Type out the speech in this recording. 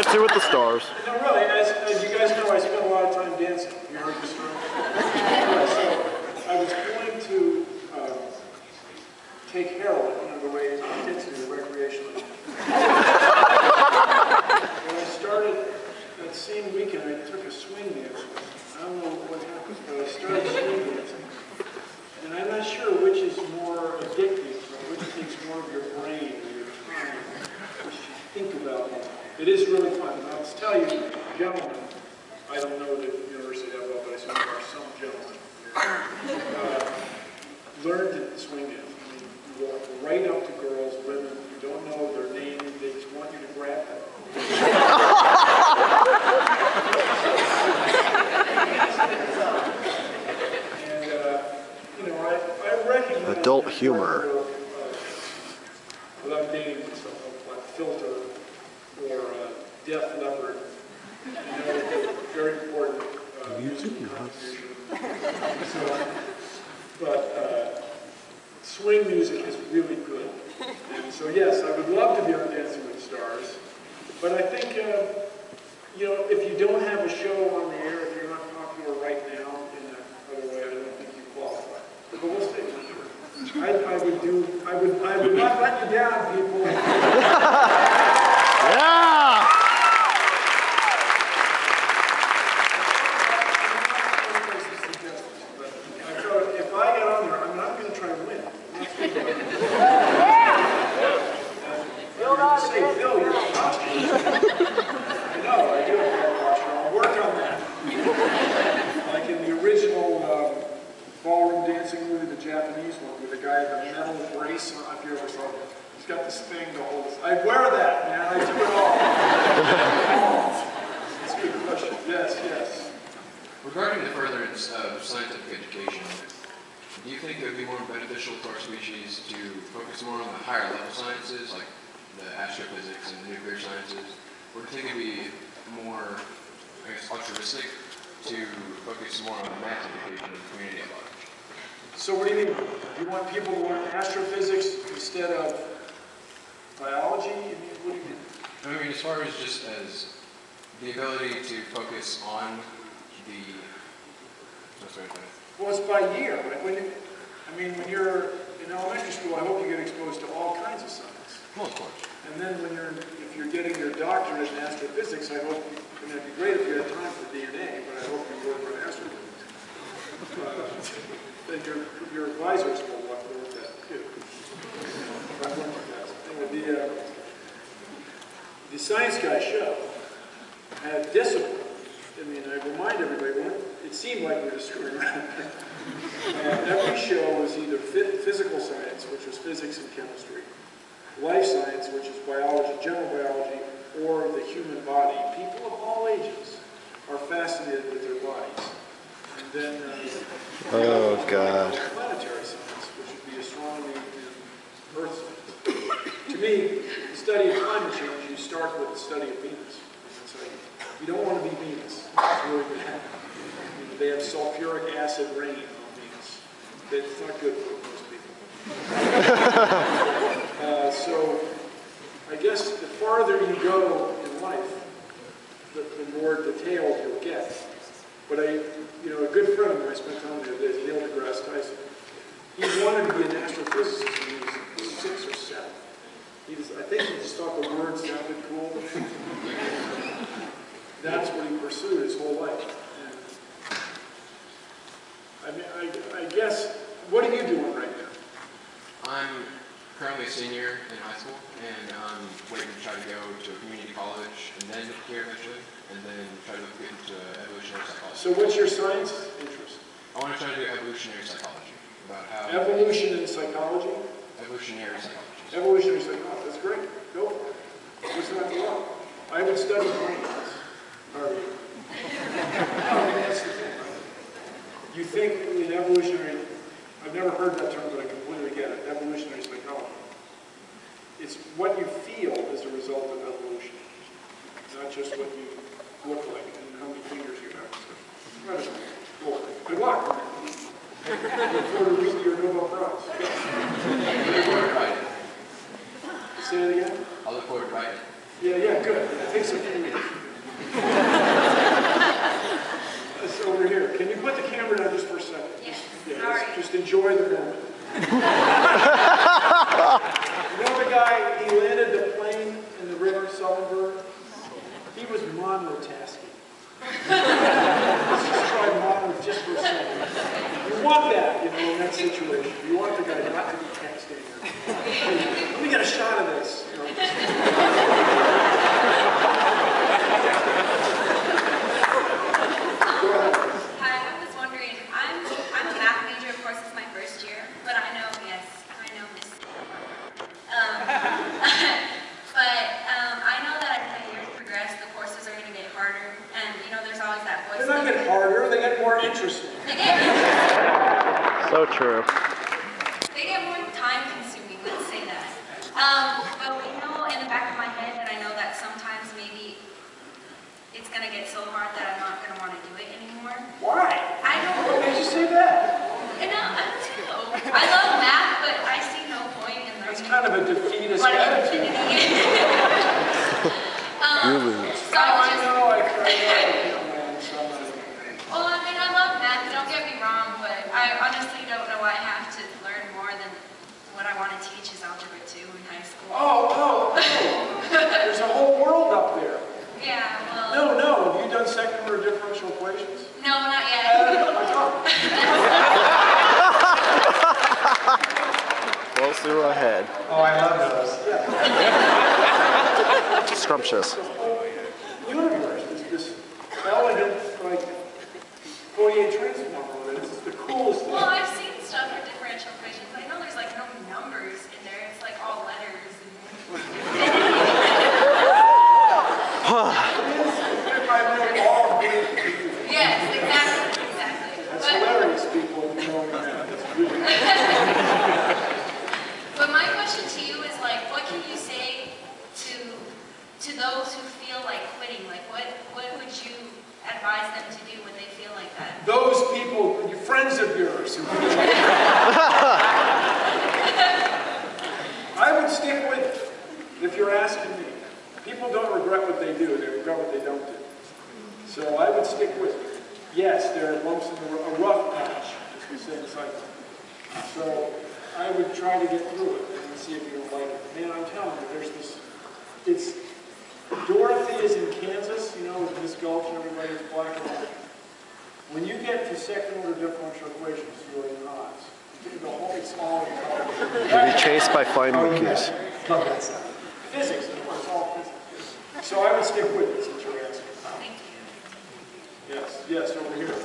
Dancing with the Stars. No, really, as you guys know, I spend a lot of time dancing. You heard the story. So I was going to take heroin, the way kids do recreationally. When I started that same weekend, I took a swing dance. I don't know what happened, but I started swing dancing. And I'm not sure which is more addictive, or which takes more of your brain or your time, which you think about more. It is really fun. And I'll tell you, gentlemen, I don't know the university that well, but I assume there are some gentlemen here, learned to swing dance. I mean, you walk right up to girls, women, you don't know their name, they just want you to grab them. I recognize adult humor. Without dating myself, like Filter or Def Leppard, very important musical contribution. But swing music is really good. And so yes, I would love to be on Dancing with the Stars. But I think, if you don't have a show on the air, if you're not popular right now in that other way, I don't think you qualify. But we'll see. I would not let you down, people. Yeah! If I get on there, I'm going to try to win. Say, Bill, you're a posture. I know, I do have a posture. I'll work on that. Like in the original ballroom dancing movie, the Japanese one, with the guy with the metal brace on, if you ever saw it. He's got this thing to hold. I wear that, man. I do it all. That's a good question. Yes, yes. Regarding the furtherance of scientific education, do you think it would be more beneficial to our species to focus more on the higher level sciences, like the astrophysics and the nuclear sciences, or do you think it would be more, altruistic to focus more on math education in the community at large? So what do you mean? You want people to learn astrophysics instead of biology? What do you mean? I mean, as far as just as the ability to focus on the... Well, it's by year. Right? When you're in elementary school, I hope you get exposed to all kinds of science. Well, of course. And then if you're getting your doctorate in astrophysics, I hope, it'd be great if you had time for DNA, but I hope you work on astrophysics. Then your advisors will want to work that too. Anyway, the Science Guy show had discipline. I mean, I remind everybody, it seemed like we were screwing around. Every show was either physical science, which was physics and chemistry, life science, which is biology, general biology, or the human body. People of all ages are fascinated with their bodies. And then oh, God. planetary science, which would be astronomy and Earth science. To me, the study of climate change, you start with the study of Venus. You don't want to be Venus. It's really bad. They have sulfuric acid rain on Venus. It's not good for most people. So I guess the farther you go in life, the more detailed you'll get. But a good friend of mine I spent time with the other day, Neil deGrasse Tyson. He wanted to be an astrophysicist when he was 6 or 7. I think he just thought the word sounded cool. That's what he pursued his whole life. And I guess, what are you doing right now? I'm currently a senior in high school, and I'm waiting to try to go to a community college, and then here eventually, and then try to get into evolutionary psychology. So what's your science interest? I want to try to do evolutionary psychology. About how... Evolution in psychology? Evolutionary psychology. Evolutionary psychology, that's great. Go for it. What's not to love? I would study brains. That's the thing. You think in evolutionary, I've never heard that term, but I completely get it, evolutionary psychology. It's what you feel as a result of evolution, not just what you look like and how many fingers you have. Incredible. Cool. Good luck. Look forward to reading your Nobel Prize. I look forward to writing. Say it again? I look forward to writing. Yeah, good. It takes a few years. It's over here. Can you put the camera down just for a second? Yes. Yeah, Sorry. just enjoy the moment. You know the guy, he landed the plane in the river, Sullenberg? He was monotasking. Let's just try mono just for a second. You want that, in that situation. You want the guy not to be texting. Hey, let me get a shot of this. Go ahead. Hi, I was wondering, I'm a math major, of course, it's my first year, but I know, yes, I know this. I know that as the years progress, the courses are going to get harder, and there's always that voice. They don't get harder, they get more interesting. So true. They get more time-consuming, let's say that. But in the back of my head that I know that sometimes maybe it's going to get so hard that I'm not going to want to do it anymore. Why? I don't know. What made you say that? I don't know. I love math, but I see no point in learning. That's kind of a defeatist What attitude. infinity is. You lose. So I was just, know, I cried out, well, I love math, don't get me wrong, but I honestly don't know I have to learn more than what I want to teach is Algebra 2 in high school. Oh. There's a whole world up there. Yeah, well... No. Have you done second order differential equations? No, not yet. Closer ahead. Oh, I love those. Yeah. Scrumptious. Universe is this elegant, Fourier transform. It's the coolest thing. Well, I've seen stuff for differential equations, but I know there's no numbers in there. It's all letters. Yes, exactly. That's hilarious, people. That's really But my question to you is what can you say to those who feel like quitting? What would you advise them to do when they feel like that? those people, friends of yours, who I would stick with it, if you're asking me. People don't regret what they do, they regret what they don't do. So I would stick with it. Yes, there are bumps in a rough patch, as we say in cycling. So I would try to get through it and see if you don't like it. Man, I'm telling you, Dorothy is in Kansas, with Miss Gulch and everybody, it's black and white. When you get to second order differential equations, you're in odds. It's all in color. You'll be chased by flying monkeys. Love that stuff. Physics, of course, all physics. So I would stick with it since you're asking. Thank you. Yes, over here.